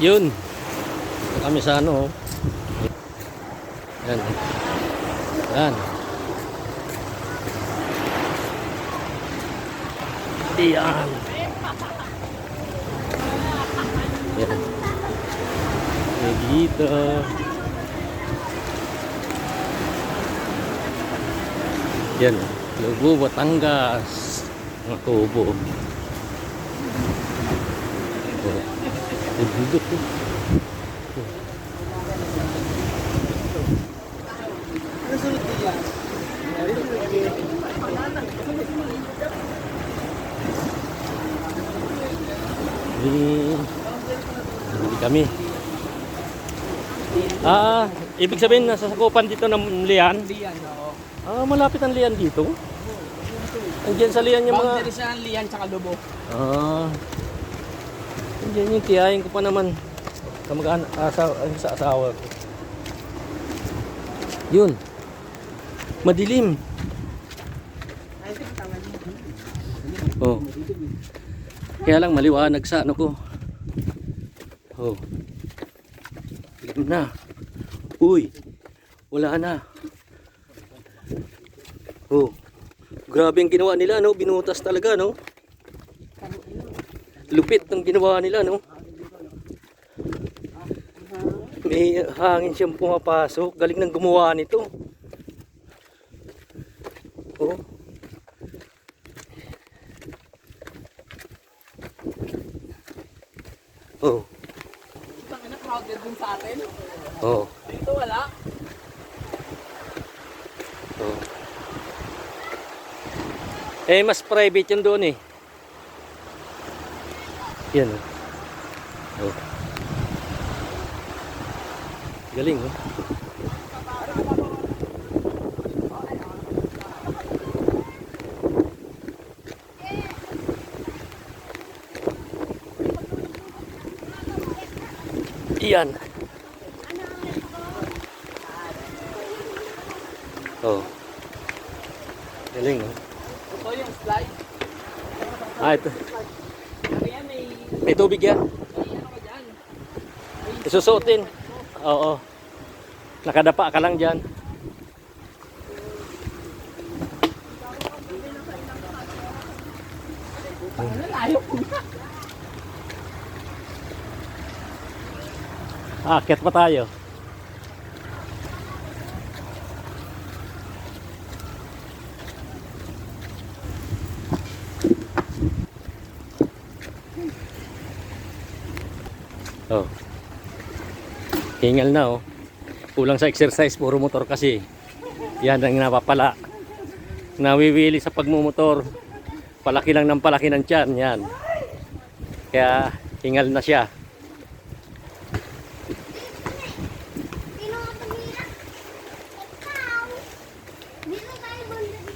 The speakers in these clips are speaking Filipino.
Yun. Kami sa ano. Yan. Yan. Yan. Yan. Dito. Yan. Lubo, Batangas. Mga tubo. Duduk tuh. Ini kami. Ibig sabihin nasa sakupan dito ng Lian. Malapit ang Lian dito. Andiyan sa Lian yung mga boundary sa Lian tsaka Lobo. Andiyan yung tiyahin ko pa naman. Kamag-anak sa asawa ko. Yun. Madilim. Oh. Kaya lang maliwanag sa ano ko. Oh. Dilim na. Uy. Wala na. Oh. Grabe ang ginawa nila, no? Binutas talaga, no? Lupit ng ginawa nila, no? May hangin siyang pumapasok. Galing ng gumawa nito. Oh. Oh. Isang anak crowded dun sa atin. Oh. Dito wala. Oh. Mas private yun doon eh. Yan. Oh. Galing, oh. Iyan. Oh. Galing, oh. Ito yung slide. Ito. Kaya May tubig yan. ano ka dyan? Isusuotin. Oo. Nakadapa ka lang dyan. Ano layo po na? Aakyat pa tayo. Oh. Hingal na, oh. Kulang sa exercise, puro motor kasi. Yan ang napapala. Nawiwili sa pagmumotor. Palaki lang ng palaki ng tiyan, yan. Kaya hingal na siya.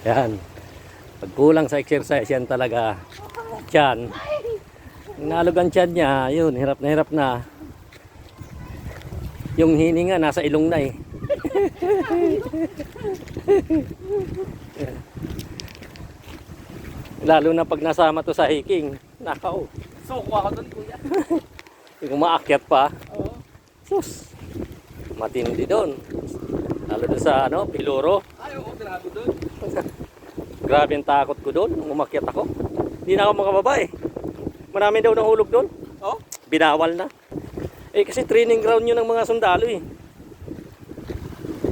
Yan. Pag kulang sa exercise, yan talaga. Tiyan. Nalog ang tiyan niya, yun, hirap na. Yung hininga, nasa ilong na eh. Lalo na pag nasama to sa hiking. Nakaw. Soko ako dun, kuya. Yung umaakyat pa. Oo. Sus. Matindi doon. Lalo doon sa ano, Piloro. Ay, oo, grabe dun. Grabe ang takot ko doon nung umakyat ako. Hindi na ako makababa eh. Marami daw nahulog doon. Oh? Binawal na. Kasi training ground yun ng mga sundalo eh.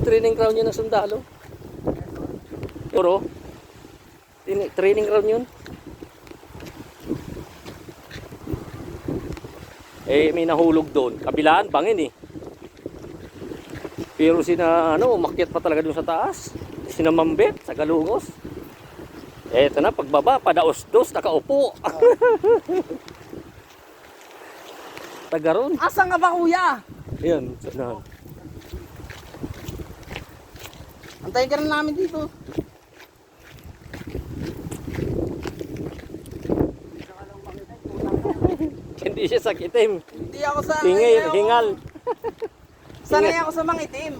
Training ground yun ng sundalo. Puro. Training ground yun. May nahulog doon. Kabilaan, bangin eh. Pero umakyat pa talaga doon sa taas. Sinamambit sa Galugos. Eto na, pagbaba, padaos-dos, nakaupo. Tagaron. Asa nga ba, kuya? Ayan, sana. Antayin ka rin namin dito. Hindi siya sakitim. Hindi ako sa... Hingal. Sanay ako sa mangitim.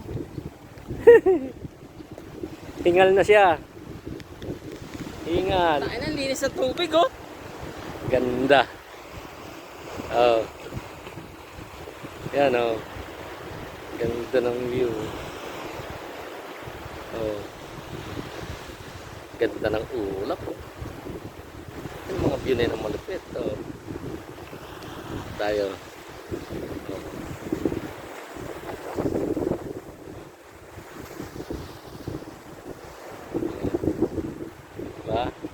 Hingal na siya. Hingal. Tain ang linis sa tubig, oh. Ganda. Oh. Yan oh. Ganda ng view. Oh. Ganda ng ulap. Oh. Yung mga view na yun ang malupit. Oh. Tayo. Oh. Diba?